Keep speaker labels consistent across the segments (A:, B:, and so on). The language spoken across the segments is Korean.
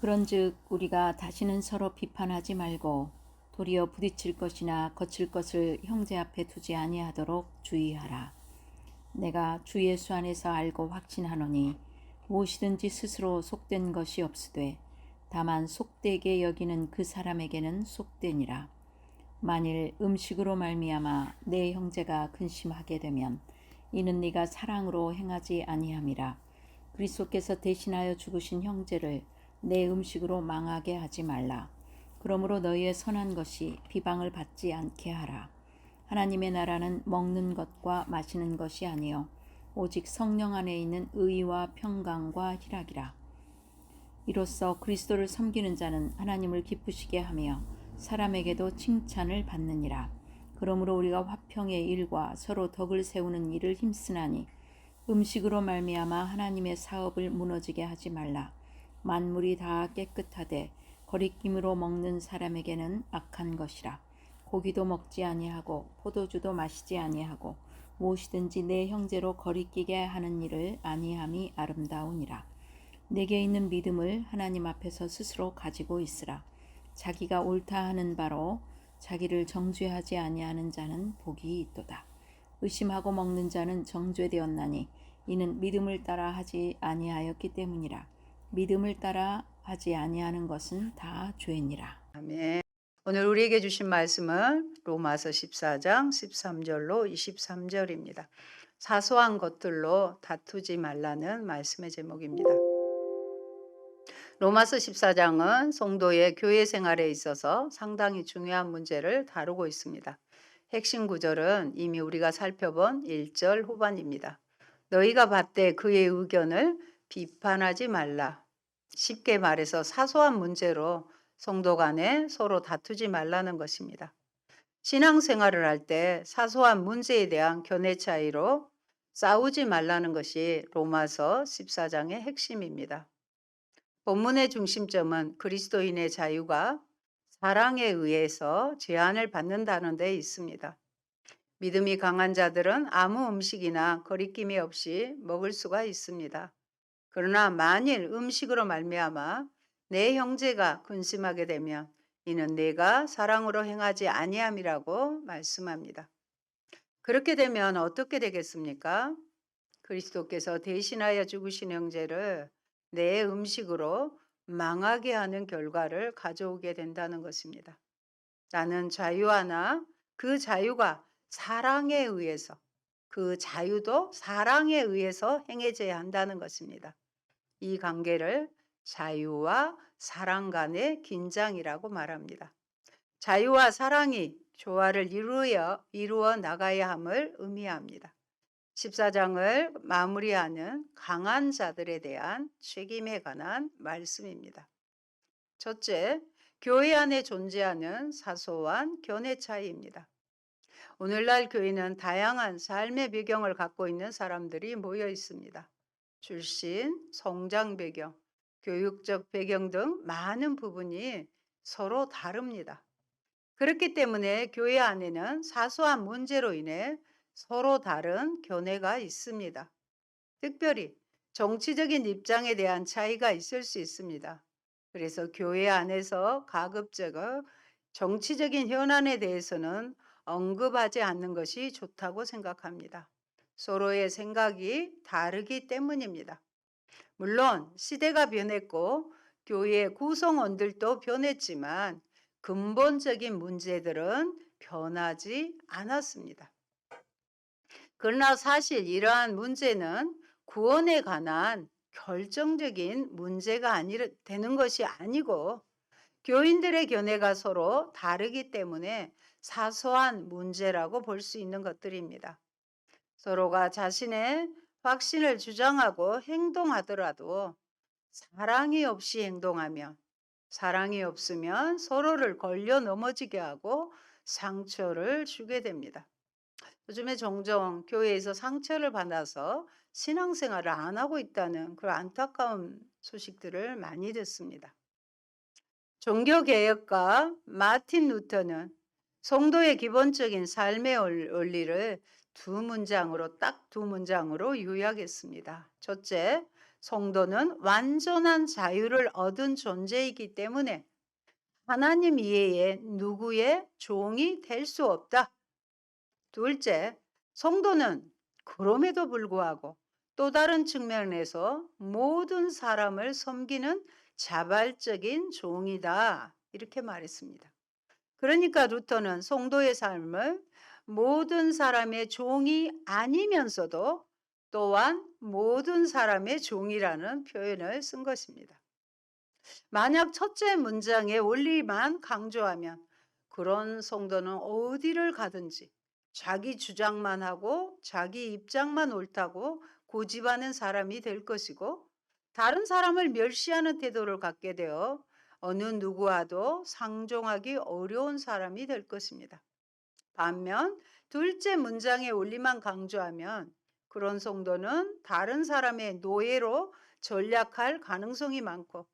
A: 그런즉 우리가 다시는 서로 비판하지 말고 도리어 부딪힐 것이나 거칠 것을 형제 앞에 두지 아니하도록 주의하라. 내가 주 예수 안에서 알고 확신하노니 무엇이든지 스스로 속된 것이 없으되 다만 속되게 여기는 그 사람에게는 속되니라. 만일 음식으로 말미암아 내 형제가 근심하게 되면 이는 네가 사랑으로 행하지 아니함이라. 그리스도께서 대신하여 죽으신 형제를 내 음식으로 망하게 하지 말라. 그러므로 너희의 선한 것이 비방을 받지 않게 하라. 하나님의 나라는 먹는 것과 마시는 것이 아니요 오직 성령 안에 있는 의와 평강과 희락이라. 이로써 그리스도를 섬기는 자는 하나님을 기쁘시게 하며 사람에게도 칭찬을 받느니라. 그러므로 우리가 화평의 일과 서로 덕을 세우는 일을 힘쓰나니 음식으로 말미암아 하나님의 사업을 무너지게 하지 말라. 만물이 다 깨끗하되 거리낌으로 먹는 사람에게는 악한 것이라. 고기도 먹지 아니하고 포도주도 마시지 아니하고 무엇이든지 내 형제로 거리끼게 하는 일을 아니함이 아름다우니라. 내게 있는 믿음을 하나님 앞에서 스스로 가지고 있으라. 자기가 옳다 하는 바로 자기를 정죄하지 아니하는 자는 복이 있도다. 의심하고 먹는 자는 정죄되었나니 이는 믿음을 따라 하지 아니하였기 때문이라. 믿음을 따라 하지 아니하는 것은 다 죄니라.
B: 아멘. 오늘 우리에게 주신 말씀은 로마서 14장 13절로 23절입니다. 사소한 것들로 다투지 말라는 말씀의 제목입니다. 로마서 14장은 성도의 교회 생활에 있어서 상당히 중요한 문제를 다루고 있습니다. 핵심 구절은 이미 우리가 살펴본 1절 후반입니다. 너희가 받되 그의 의견을 비판하지 말라. 쉽게 말해서 사소한 문제로 성도 간에 서로 다투지 말라는 것입니다. 신앙생활을 할 때 사소한 문제에 대한 견해 차이로 싸우지 말라는 것이 로마서 14장의 핵심입니다. 본문의 중심점은 그리스도인의 자유가 사랑에 의해서 제한을 받는다는 데 있습니다. 믿음이 강한 자들은 아무 음식이나 거리낌이 없이 먹을 수가 있습니다. 그러나 만일 음식으로 말미암아 내 형제가 근심하게 되면 이는 내가 사랑으로 행하지 아니함이라고 말씀합니다. 그렇게 되면 어떻게 되겠습니까? 그리스도께서 대신하여 죽으신 형제를 내 음식으로 망하게 하는 결과를 가져오게 된다는 것입니다. 나는 자유 하나 그 자유가 사랑에 의해서 그 자유도 사랑에 의해서 행해져야 한다는 것입니다. 이 관계를 자유와 사랑 간의 긴장이라고 말합니다. 자유와 사랑이 조화를 이루어 나가야 함을 의미합니다. 14장을 마무리하는 강한 자들에 대한 책임에 관한 말씀입니다. 첫째, 교회 안에 존재하는 사소한 견해 차이입니다. 오늘날 교회는 다양한 삶의 배경을 갖고 있는 사람들이 모여 있습니다. 출신, 성장 배경, 교육적 배경 등 많은 부분이 서로 다릅니다. 그렇기 때문에 교회 안에는 사소한 문제로 인해 서로 다른 견해가 있습니다. 특별히 정치적인 입장에 대한 차이가 있을 수 있습니다. 그래서 교회 안에서 가급적 정치적인 현안에 대해서는 언급하지 않는 것이 좋다고 생각합니다. 서로의 생각이 다르기 때문입니다. 물론 시대가 변했고 교회의 구성원들도 변했지만 근본적인 문제들은 변하지 않았습니다. 그러나 사실 이러한 문제는 구원에 관한 결정적인 문제가 되는 것이 아니고 교인들의 견해가 서로 다르기 때문에 사소한 문제라고 볼 수 있는 것들입니다. 서로가 자신의 확신을 주장하고 행동하더라도 사랑이 없이 행동하면 사랑이 없으면 서로를 걸려 넘어지게 하고 상처를 주게 됩니다. 요즘에 종종 교회에서 상처를 받아서 신앙생활을 안 하고 있다는 그런 안타까운 소식들을 많이 듣습니다. 종교개혁가 마틴 루터는 성도의 기본적인 삶의 원리를 딱 두 문장으로 요약했습니다. 첫째, 성도는 완전한 자유를 얻은 존재이기 때문에 하나님 이외에 누구의 종이 될 수 없다. 둘째, 성도는 그럼에도 불구하고 또 다른 측면에서 모든 사람을 섬기는 자발적인 종이다. 이렇게 말했습니다. 그러니까 루터는 성도의 삶을 모든 사람의 종이 아니면서도 또한 모든 사람의 종이라는 표현을 쓴 것입니다. 만약 첫째 문장의 원리만 강조하면 그런 성도는 어디를 가든지 자기 주장만 하고 자기 입장만 옳다고 고집하는 사람이 될 것이고 다른 사람을 멸시하는 태도를 갖게 되어 어느 누구와도 상종하기 어려운 사람이 될 것입니다. 반면 둘째 문장의 원리만 강조하면 그런 성도는 다른 사람의 노예로 전락할 가능성이 많고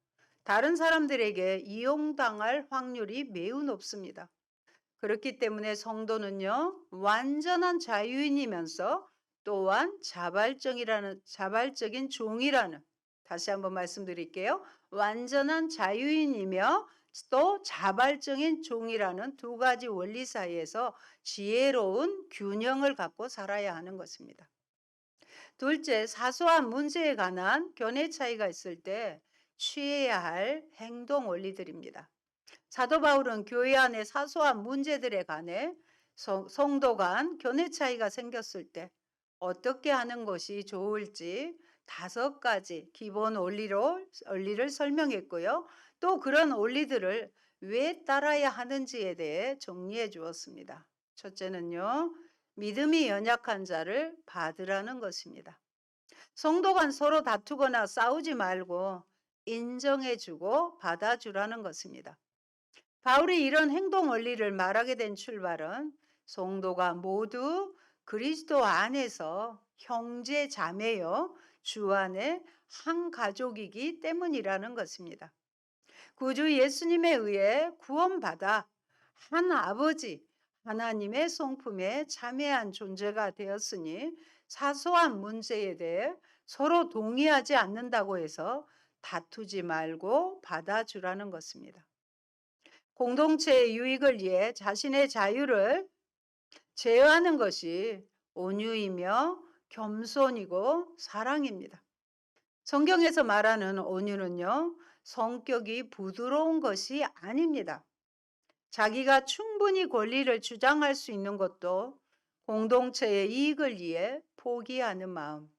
B: 다른 사람들에게 이용당할 확률이 매우 높습니다. 그렇기 때문에 성도는요, 완전한 자유인이면서 또한 자발적인 종이라는, 다시 한번 말씀드릴게요. 완전한 자유인이며 또 자발적인 종이라는 두 가지 원리 사이에서 지혜로운 균형을 갖고 살아야 하는 것입니다. 둘째, 사소한 문제에 관한 견해 차이가 있을 때 취해야 할 행동 원리들입니다. 사도 바울은 교회 안의 사소한 문제들에 관해 성도 간 견해 차이가 생겼을 때 어떻게 하는 것이 좋을지 5가지 기본 원리를 설명했고요. 또 그런 원리들을 왜 따라야 하는지에 대해 정리해 주었습니다. 첫째는요, 믿음이 연약한 자를 받으라는 것입니다. 성도 간 서로 다투거나 싸우지 말고 인정해 주고 받아주라는 것입니다. 바울이 이런 행동 원리를 말하게 된 출발은 성도가 모두 그리스도 안에서 형제 자매요 주 안에 한 가족이기 때문이라는 것입니다. 구주 예수님에 의해 구원받아 한 아버지 하나님의 성품에 참여한 존재가 되었으니 사소한 문제에 대해 서로 동의하지 않는다고 해서 다투지 말고 받아주라는 것입니다. 공동체의 유익을 위해 자신의 자유를 제어하는 것이 온유이며 겸손이고 사랑입니다. 성경에서 말하는 온유는요, 성격이 부드러운 것이 아닙니다. 자기가 충분히 권리를 주장할 수 있는 것도 공동체의 이익을 위해 포기하는 마음.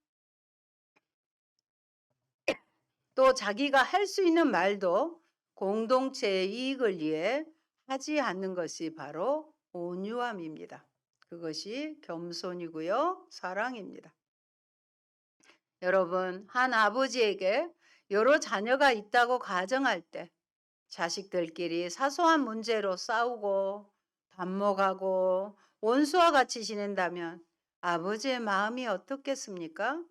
B: 또 자기가 할 수 있는 말도 공동체의 이익을 위해 하지 않는 것이 바로 온유함입니다. 그것이 겸손이고요, 사랑입니다. 여러분, 한 아버지에게 여러 자녀가 있다고 가정할 때 자식들끼리 사소한 문제로 싸우고 반목하고 원수와 같이 지낸다면 아버지의 마음이 어떻겠습니까?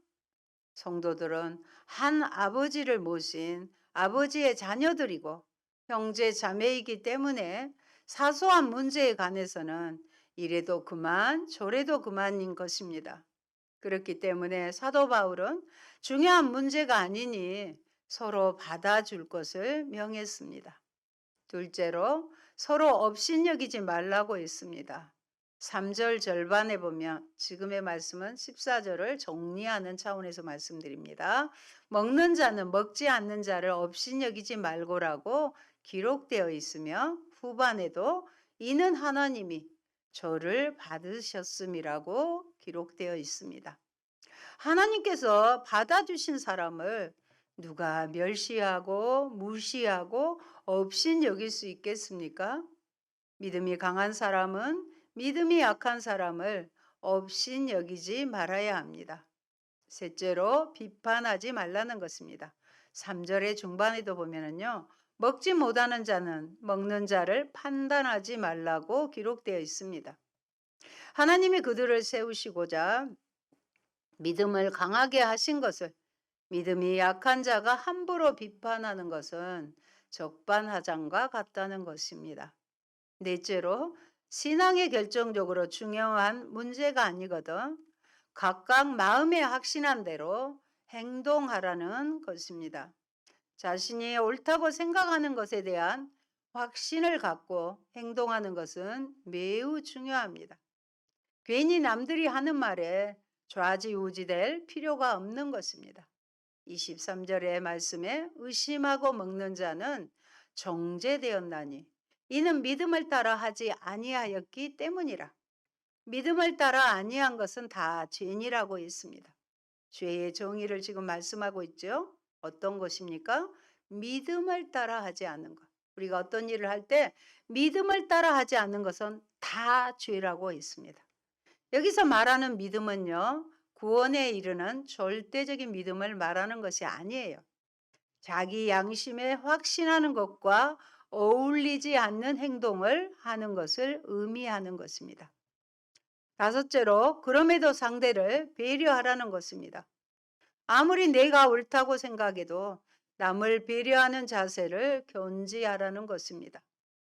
B: 성도들은 한 아버지를 모신 아버지의 자녀들이고 형제 자매이기 때문에 사소한 문제에 관해서는 이래도 그만 저래도 그만인 것입니다. 그렇기 때문에 사도 바울은 중요한 문제가 아니니 서로 받아줄 것을 명했습니다. 둘째로 서로 업신여기지 말라고 했습니다. 3절 절반에 보면 지금의 말씀은 14절을 정리하는 차원에서 말씀드립니다. 먹는 자는 먹지 않는 자를 업신여기지 말고라고 기록되어 있으며 후반에도 이는 하나님이 저를 받으셨음이라고 기록되어 있습니다. 하나님께서 받아주신 사람을 누가 멸시하고 무시하고 업신여길 수 있겠습니까? 믿음이 강한 사람은 믿음이 약한 사람을 업신여기지 말아야 합니다. 셋째로 비판하지 말라는 것입니다. 3절의 중반에도 보면은요. 먹지 못하는 자는 먹는 자를 판단하지 말라고 기록되어 있습니다. 하나님이 그들을 세우시고자 믿음을 강하게 하신 것을 믿음이 약한 자가 함부로 비판하는 것은 적반하장과 같다는 것입니다. 넷째로 신앙이 결정적으로 중요한 문제가 아니거든 각각 마음에 확신한 대로 행동하라는 것입니다. 자신이 옳다고 생각하는 것에 대한 확신을 갖고 행동하는 것은 매우 중요합니다. 괜히 남들이 하는 말에 좌지우지될 필요가 없는 것입니다. 23절의 말씀에 의심하고 먹는 자는 정죄되었나니 이는 믿음을 따라 하지 아니하였기 때문이라. 믿음을 따라 아니한 것은 다 죄니라고 했습니다. 죄의 정의를 지금 말씀하고 있죠. 어떤 것입니까? 믿음을 따라 하지 않는 것. 우리가 어떤 일을 할 때 믿음을 따라 하지 않는 것은 다 죄라고 했습니다. 여기서 말하는 믿음은요, 구원에 이르는 절대적인 믿음을 말하는 것이 아니에요. 자기 양심에 확신하는 것과 어울리지 않는 행동을 하는 것을 의미하는 것입니다. 다섯째로, 그럼에도 상대를 배려하라는 것입니다. 아무리 내가 옳다고 생각해도 남을 배려하는 자세를 견지하라는 것입니다.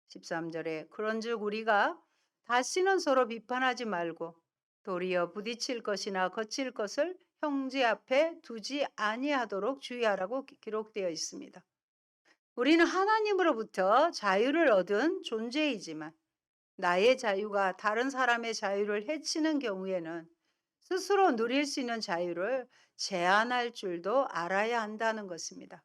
B: 13절에 그런즉 우리가 다시는 서로 비판하지 말고 도리어 부딪힐 것이나 거칠 것을 형제 앞에 두지 아니하도록 주의하라고 기록되어 있습니다. 우리는 하나님으로부터 자유를 얻은 존재이지만 나의 자유가 다른 사람의 자유를 해치는 경우에는 스스로 누릴 수 있는 자유를 제한할 줄도 알아야 한다는 것입니다.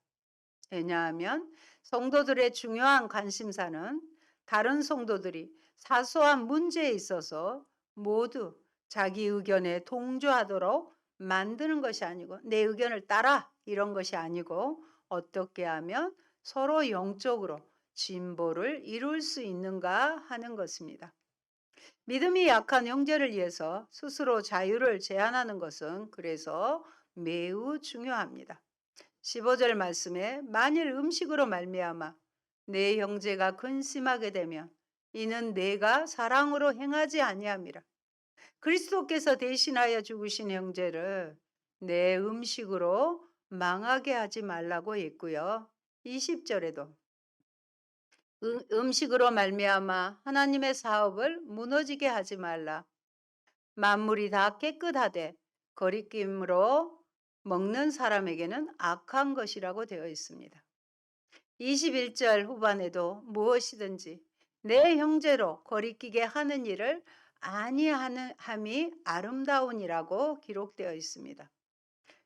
B: 왜냐하면 성도들의 중요한 관심사는 다른 성도들이 사소한 문제에 있어서 모두 자기 의견에 동조하도록 만드는 것이 아니고 내 의견을 따라 이런 것이 아니고 어떻게 하면 서로 영적으로 진보를 이룰 수 있는가 하는 것입니다. 믿음이 약한 형제를 위해서 스스로 자유를 제한하는 것은 그래서 매우 중요합니다. 15절 말씀에 만일 음식으로 말미암아 내 형제가 근심하게 되면 이는 내가 사랑으로 행하지 아니함이라. 그리스도께서 대신하여 죽으신 형제를 내 음식으로 망하게 하지 말라고 했고요. 20절에도 음식으로 말미암아 하나님의 사업을 무너지게 하지 말라. 만물이 다 깨끗하되 거리낌으로 먹는 사람에게는 악한 것이라고 되어 있습니다. 21절 후반에도 무엇이든지 내 형제로 거리끼게 하는 일을 아니함이 아름다운이라고 기록되어 있습니다.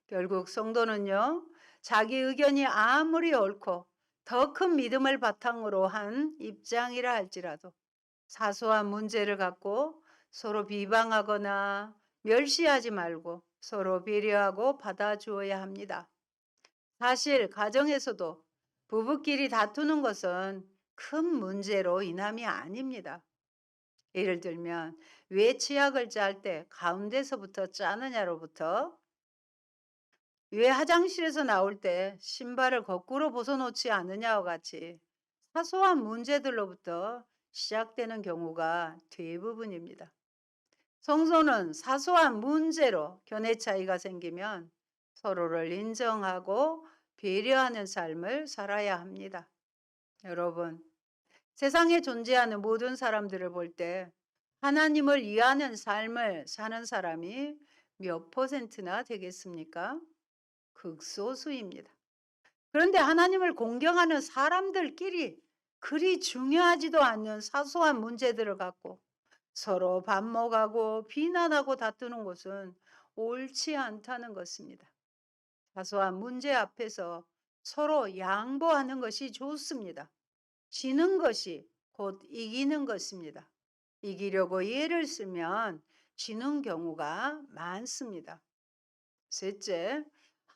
B: 결국 성도는요, 자기 의견이 아무리 옳고 더 큰 믿음을 바탕으로 한 입장이라 할지라도 사소한 문제를 갖고 서로 비방하거나 멸시하지 말고 서로 배려하고 받아주어야 합니다. 사실 가정에서도 부부끼리 다투는 것은 큰 문제로 인함이 아닙니다. 예를 들면 왜 치약을 짤 때 가운데서부터 짜느냐로부터 왜 화장실에서 나올 때 신발을 거꾸로 벗어놓지 않느냐와 같이 사소한 문제들로부터 시작되는 경우가 대부분입니다. 성도는 사소한 문제로 견해 차이가 생기면 서로를 인정하고 배려하는 삶을 살아야 합니다. 여러분, 세상에 존재하는 모든 사람들을 볼 때 하나님을 위하는 삶을 사는 사람이 몇 퍼센트나 되겠습니까? 극소수입니다. 그런데 하나님을 공경하는 사람들끼리 그리 중요하지도 않는 사소한 문제들을 갖고 서로 반목하고 비난하고 다투는 것은 옳지 않다는 것입니다. 사소한 문제 앞에서 서로 양보하는 것이 좋습니다. 지는 것이 곧 이기는 것입니다. 이기려고 예를 쓰면 지는 경우가 많습니다. 셋째,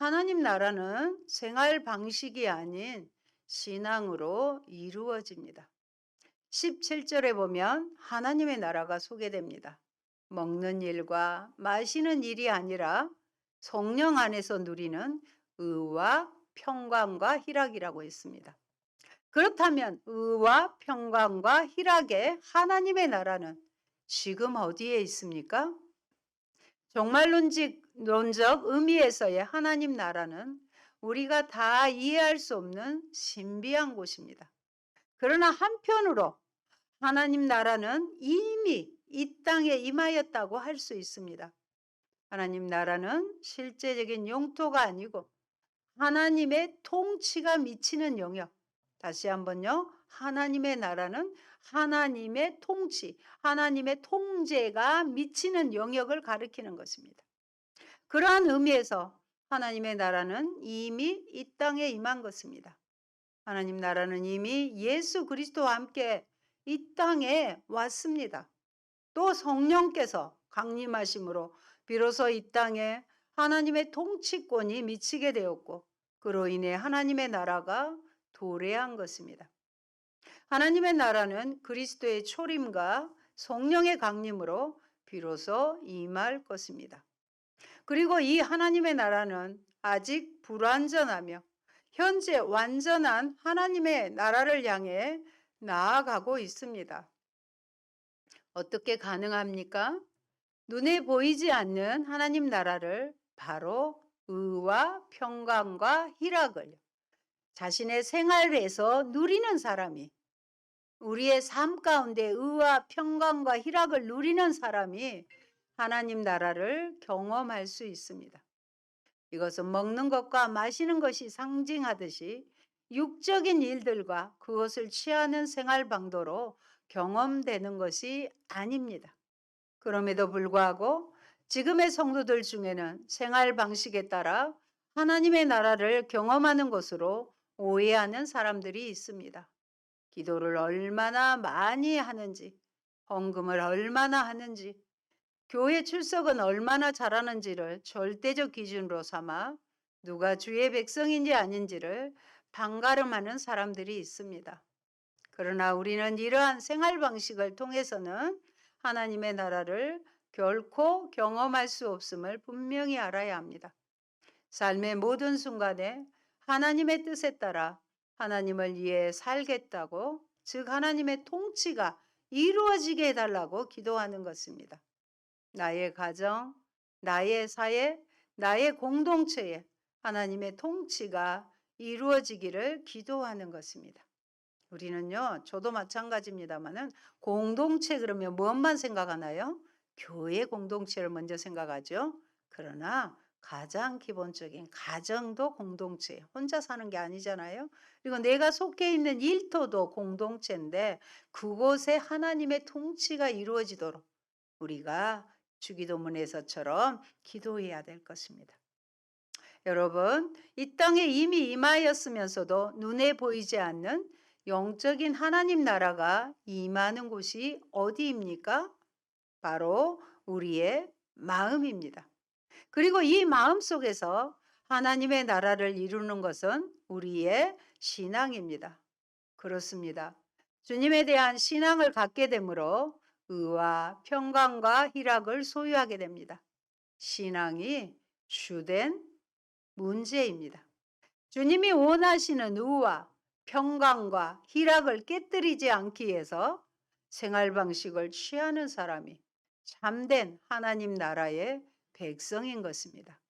B: 하나님 나라는 생활 방식이 아닌 신앙으로 이루어집니다. 17절에 보면 하나님의 나라가 소개됩니다. 먹는 일과 마시는 일이 아니라 성령 안에서 누리는 의와 평강과 희락이라고 했습니다. 그렇다면 의와 평강과 희락의 하나님의 나라는 지금 어디에 있습니까? 정말론적 의미에서의 하나님 나라는 우리가 다 이해할 수 없는 신비한 곳입니다. 그러나 한편으로 하나님 나라는 이미 이 땅에 임하였다고 할 수 있습니다. 하나님 나라는 실제적인 용토가 아니고 하나님의 통치가 미치는 영역. 다시 한번요. 하나님의 나라는 하나님의 통치, 하나님의 통제가 미치는 영역을 가리키는 것입니다. 그러한 의미에서 하나님의 나라는 이미 이 땅에 임한 것입니다. 하나님 나라는 이미 예수 그리스도와 함께 이 땅에 왔습니다. 또 성령께서 강림하심으로 비로소 이 땅에 하나님의 통치권이 미치게 되었고 그로 인해 하나님의 나라가 도래한 것입니다. 하나님의 나라는 그리스도의 초림과 성령의 강림으로 비로소 임할 것입니다. 그리고 이 하나님의 나라는 아직 불완전하며 현재 완전한 하나님의 나라를 향해 나아가고 있습니다. 어떻게 가능합니까? 눈에 보이지 않는 하나님 나라를 바로 의와 평강과 희락을 자신의 생활에서 누리는 사람이, 우리의 삶 가운데 의와 평강과 희락을 누리는 사람이 하나님 나라를 경험할 수 있습니다. 이것은 먹는 것과 마시는 것이 상징하듯이 육적인 일들과 그것을 취하는 생활 방도로 경험되는 것이 아닙니다. 그럼에도 불구하고 지금의 성도들 중에는 생활 방식에 따라 하나님의 나라를 경험하는 것으로 오해하는 사람들이 있습니다. 기도를 얼마나 많이 하는지, 헌금을 얼마나 하는지, 교회 출석은 얼마나 잘하는지를 절대적 기준으로 삼아 누가 주의 백성인지 아닌지를 판가름하는 사람들이 있습니다. 그러나 우리는 이러한 생활 방식을 통해서는 하나님의 나라를 결코 경험할 수 없음을 분명히 알아야 합니다. 삶의 모든 순간에 하나님의 뜻에 따라 하나님을 위해 살겠다고, 즉 하나님의 통치가 이루어지게 해달라고 기도하는 것입니다. 나의 가정, 나의 사회, 나의 공동체에 하나님의 통치가 이루어지기를 기도하는 것입니다. 우리는요, 저도 마찬가지입니다만은 공동체 그러면 무엇만 생각하나요? 교회 공동체를 먼저 생각하죠. 그러나 가장 기본적인 가정도 공동체, 혼자 사는 게 아니잖아요. 그리고 내가 속해 있는 일터도 공동체인데 그곳에 하나님의 통치가 이루어지도록 우리가 주기도문에서처럼 기도해야 될 것입니다. 여러분, 이 땅에 이미 임하였으면서도 눈에 보이지 않는 영적인 하나님 나라가 임하는 곳이 어디입니까? 바로 우리의 마음입니다. 그리고 이 마음 속에서 하나님의 나라를 이루는 것은 우리의 신앙입니다. 그렇습니다. 주님에 대한 신앙을 갖게 되므로 의와 평강과 희락을 소유하게 됩니다. 신앙이 주된 문제입니다. 주님이 원하시는 의와 평강과 희락을 깨뜨리지 않기 위해서 생활 방식을 취하는 사람이 참된 하나님 나라의 백성인 것입니다.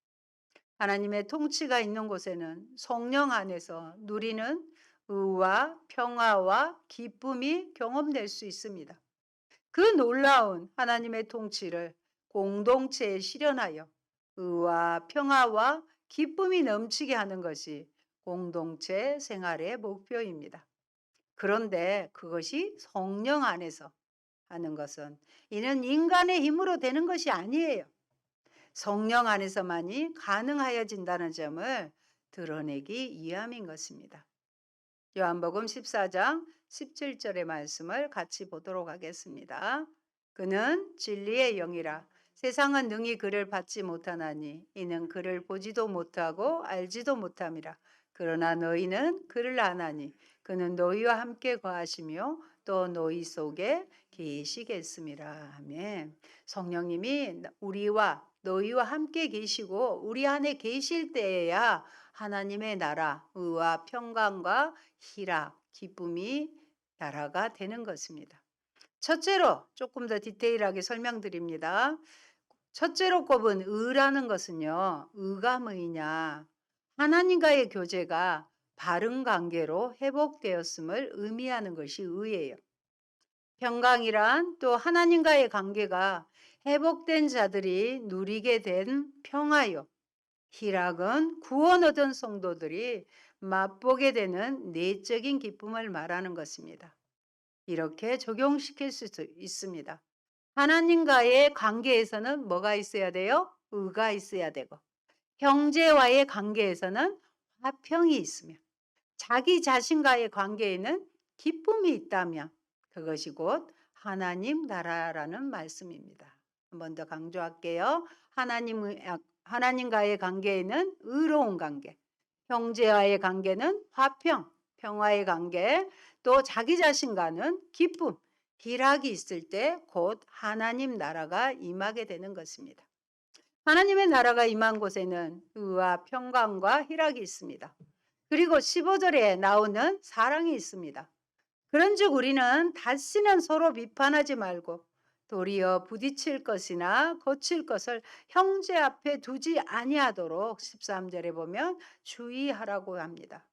B: 하나님의 통치가 있는 곳에는 성령 안에서 누리는 의와 평화와 기쁨이 경험될 수 있습니다. 그 놀라운 하나님의 통치를 공동체에 실현하여 의와 평화와 기쁨이 넘치게 하는 것이 공동체 생활의 목표입니다. 그런데 그것이 성령 안에서 하는 것은 이는 인간의 힘으로 되는 것이 아니에요. 성령 안에서만이 가능하여진다는 점을 드러내기 위함인 것입니다. 요한복음 14장 17절의 말씀을 같이 보도록 하겠습니다. 그는 진리의 영이라 세상은 능히 그를 받지 못하나니 이는 그를 보지도 못하고 알지도 못함이라. 그러나 너희는 그를 아나니 그는 너희와 함께 거하시며 또 너희 속에 계시겠음이라. 아멘. 성령님이 우리와 너희와 함께 계시고 우리 안에 계실 때에야 하나님의 나라, 의와 평강과 희락, 기쁨이 나라가 되는 것입니다. 첫째로 조금 더 디테일하게 설명드립니다. 첫째로 꼽은 의라는 것은요, 의가 뭐이냐? 하나님과의 교제가 바른 관계로 회복되었음을 의미하는 것이 의예요. 평강이란 또 하나님과의 관계가 회복된 자들이 누리게 된 평화요. 희락은 구원 얻은 성도들이 맛보게 되는 내적인 기쁨을 말하는 것입니다. 이렇게 적용시킬 수 있습니다. 하나님과의 관계에서는 뭐가 있어야 돼요? 의가 있어야 되고, 형제와의 관계에서는 화평이 있으며, 자기 자신과의 관계에는 기쁨이 있다면 그것이 곧 하나님 나라라는 말씀입니다. 한 번 더 강조할게요. 하나님과의 관계에는 의로운 관계, 형제와의 관계는 화평, 평화의 관계, 또 자기 자신과는 기쁨, 희락이 있을 때 곧 하나님 나라가 임하게 되는 것입니다. 하나님의 나라가 임한 곳에는 의와 평강과 희락이 있습니다. 그리고 15절에 나오는 사랑이 있습니다. 그런즉 우리는 다시는 서로 비판하지 말고 도리어 부딪힐 것이나 거칠 것을 형제 앞에 두지 아니하도록 13절에 보면 주의하라고 합니다.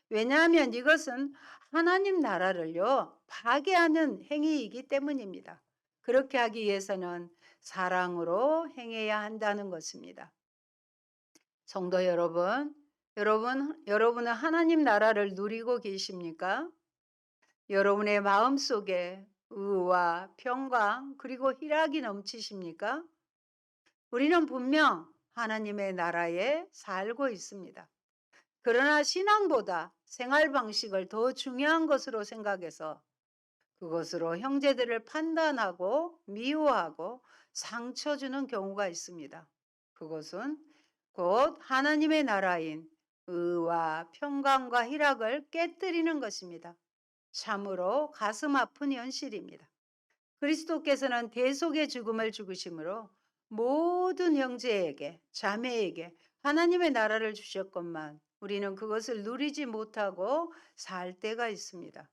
B: 왜냐하면 이것은 하나님 나라를요 파괴하는 행위이기 때문입니다. 그렇게 하기 위해서는 사랑으로 행해야 한다는 것입니다. 성도 여러분은 하나님 나라를 누리고 계십니까? 여러분의 마음속에 의와 평강 그리고 희락이 넘치십니까? 우리는 분명 하나님의 나라에 살고 있습니다. 그러나 신앙보다 생활 방식을 더 중요한 것으로 생각해서 그것으로 형제들을 판단하고 미워하고 상처 주는 경우가 있습니다. 그것은 곧 하나님의 나라인 의와 평강과 희락을 깨뜨리는 것입니다. 참으로 가슴 아픈 현실입니다. 그리스도께서는 대속의 죽음을 죽으심으로 모든 형제에게, 자매에게 하나님의 나라를 주셨건만 우리는 그것을 누리지 못하고 살 때가 있습니다.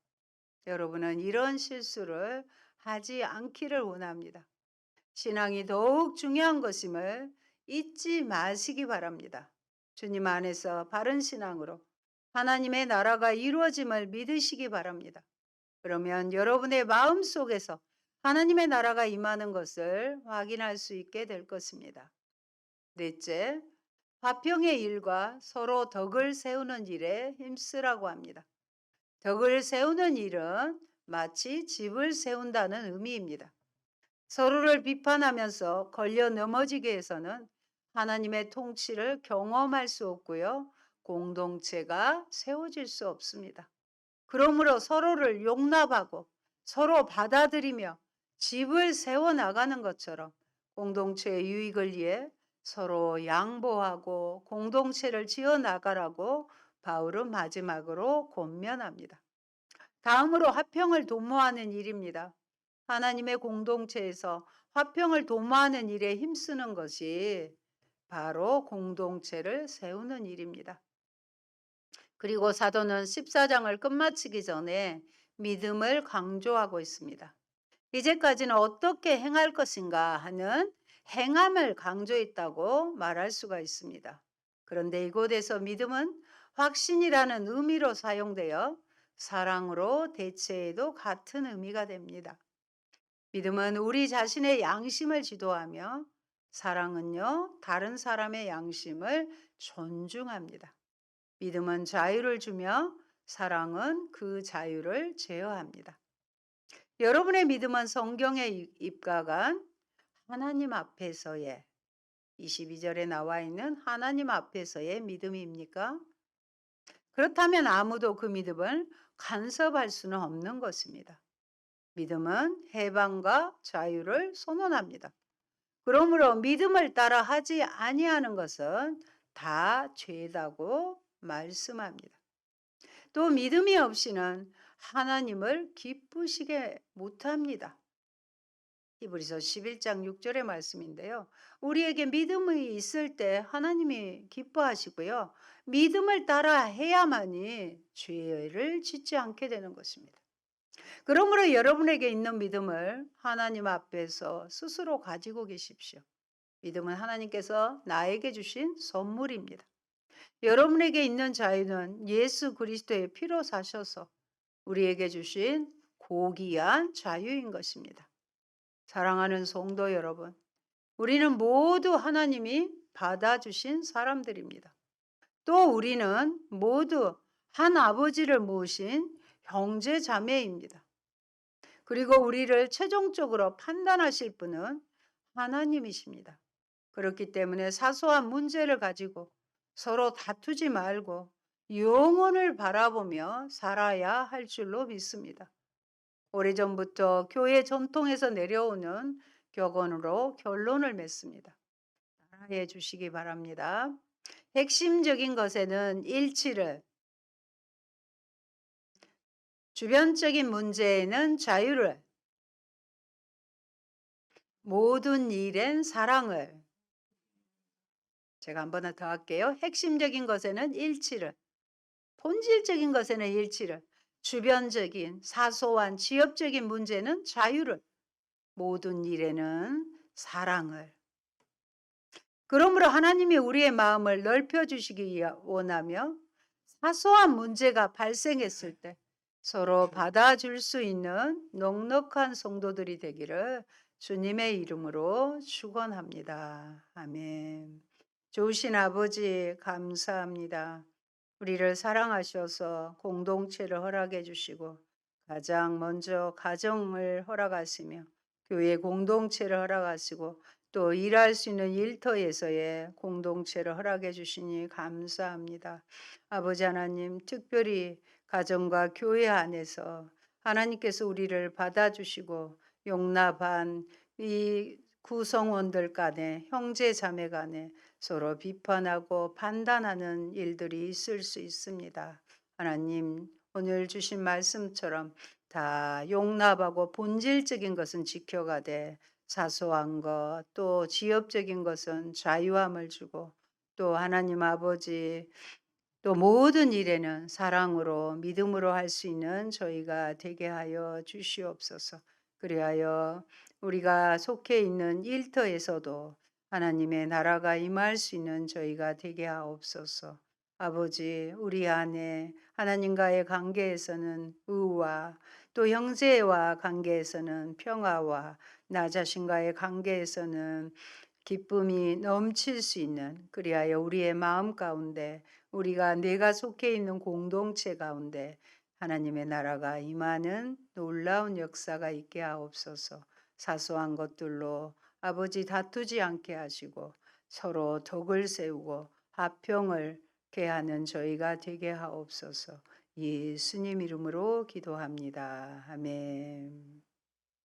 B: 여러분은 이런 실수를 하지 않기를 원합니다. 신앙이 더욱 중요한 것임을 잊지 마시기 바랍니다. 주님 안에서 바른 신앙으로 하나님의 나라가 이루어짐을 믿으시기 바랍니다. 그러면 여러분의 마음 속에서 하나님의 나라가 임하는 것을 확인할 수 있게 될 것입니다. 넷째, 화평의 일과 서로 덕을 세우는 일에 힘쓰라고 합니다. 덕을 세우는 일은 마치 집을 세운다는 의미입니다. 서로를 비판하면서 걸려 넘어지게 해서는 하나님의 통치를 경험할 수 없고요. 공동체가 세워질 수 없습니다. 그러므로 서로를 용납하고 서로 받아들이며 집을 세워나가는 것처럼 공동체의 유익을 위해 서로 양보하고 공동체를 지어나가라고 바울은 마지막으로 권면합니다. 다음으로 화평을 도모하는 일입니다. 하나님의 공동체에서 화평을 도모하는 일에 힘쓰는 것이 바로 공동체를 세우는 일입니다. 그리고 사도는 14장을 끝마치기 전에 믿음을 강조하고 있습니다. 이제까지는 어떻게 행할 것인가 하는 행함을 강조했다고 말할 수가 있습니다. 그런데 이곳에서 믿음은 확신이라는 의미로 사용되어 사랑으로 대체해도 같은 의미가 됩니다. 믿음은 우리 자신의 양심을 지도하며 사랑은요, 다른 사람의 양심을 존중합니다. 믿음은 자유를 주며 사랑은 그 자유를 제어합니다. 여러분의 믿음은 성경에 입각한 하나님 앞에서의 22절에 나와 있는 하나님 앞에서의 믿음입니까? 그렇다면 아무도 그 믿음을 간섭할 수는 없는 것입니다. 믿음은 해방과 자유를 선언합니다. 그러므로 믿음을 따라 하지 아니하는 것은 다 죄다고 말씀합니다. 또 믿음이 없이는 하나님을 기쁘시게 못합니다. 히브리서 11장 6절의 말씀인데요. 우리에게 믿음이 있을 때 하나님이 기뻐하시고요. 믿음을 따라 해야만이 죄를 짓지 않게 되는 것입니다. 그러므로 여러분에게 있는 믿음을 하나님 앞에서 스스로 가지고 계십시오. 믿음은 하나님께서 나에게 주신 선물입니다. 여러분에게 있는 자유는 예수 그리스도의 피로 사셔서 우리에게 주신 고귀한 자유인 것입니다. 사랑하는 성도 여러분, 우리는 모두 하나님이 받아주신 사람들입니다. 또 우리는 모두 한 아버지를 모신 형제 자매입니다. 그리고 우리를 최종적으로 판단하실 분은 하나님이십니다. 그렇기 때문에 사소한 문제를 가지고 서로 다투지 말고 영혼을 바라보며 살아야 할 줄로 믿습니다. 오래전부터 교회 전통에서 내려오는 격언으로 결론을 맺습니다. 따라해 주시기 바랍니다. 핵심적인 것에는 일치를, 주변적인 문제에는 자유를, 모든 일엔 사랑을. 제가 한 번 더 할게요. 핵심적인 것에는 일치를, 본질적인 것에는 일치를, 주변적인 사소한 지엽적인 문제는 자유를, 모든 일에는 사랑을. 그러므로 하나님이 우리의 마음을 넓혀주시기 원하며 사소한 문제가 발생했을 때 서로 받아줄 수 있는 넉넉한 성도들이 되기를 주님의 이름으로 축원합니다. 아멘. 좋으신 아버지 감사합니다. 우리를 사랑하셔서 공동체를 허락해 주시고 가장 먼저 가정을 허락하시며 교회 공동체를 허락하시고 또 일할 수 있는 일터에서의 공동체를 허락해 주시니 감사합니다. 아버지 하나님, 특별히 가정과 교회 안에서 하나님께서 우리를 받아주시고 용납한 이 구성원들 간에 형제 자매 간에 서로 비판하고 판단하는 일들이 있을 수 있습니다. 하나님, 오늘 주신 말씀처럼 다 용납하고 본질적인 것은 지켜가되 사소한 것, 또 지엽적인 것은 자유함을 주고 또 하나님 아버지 또 모든 일에는 사랑으로 믿음으로 할 수 있는 저희가 되게 하여 주시옵소서. 그리하여 우리가 속해 있는 일터에서도 하나님의 나라가 임할 수 있는 저희가 되게 하옵소서. 아버지, 우리 안에 하나님과의 관계에서는 의와 또 형제와 관계에서는 평화와 나 자신과의 관계에서는 기쁨이 넘칠 수 있는, 그리하여 우리의 마음 가운데 우리가 내가 속해 있는 공동체 가운데 하나님의 나라가 임하는 놀라운 역사가 있게 하옵소서. 사소한 것들로 아버지 다투지 않게 하시고 서로 덕을 세우고 화평을 케하는 저희가 되게 하옵소서. 예수님 이름으로 기도합니다. 아멘.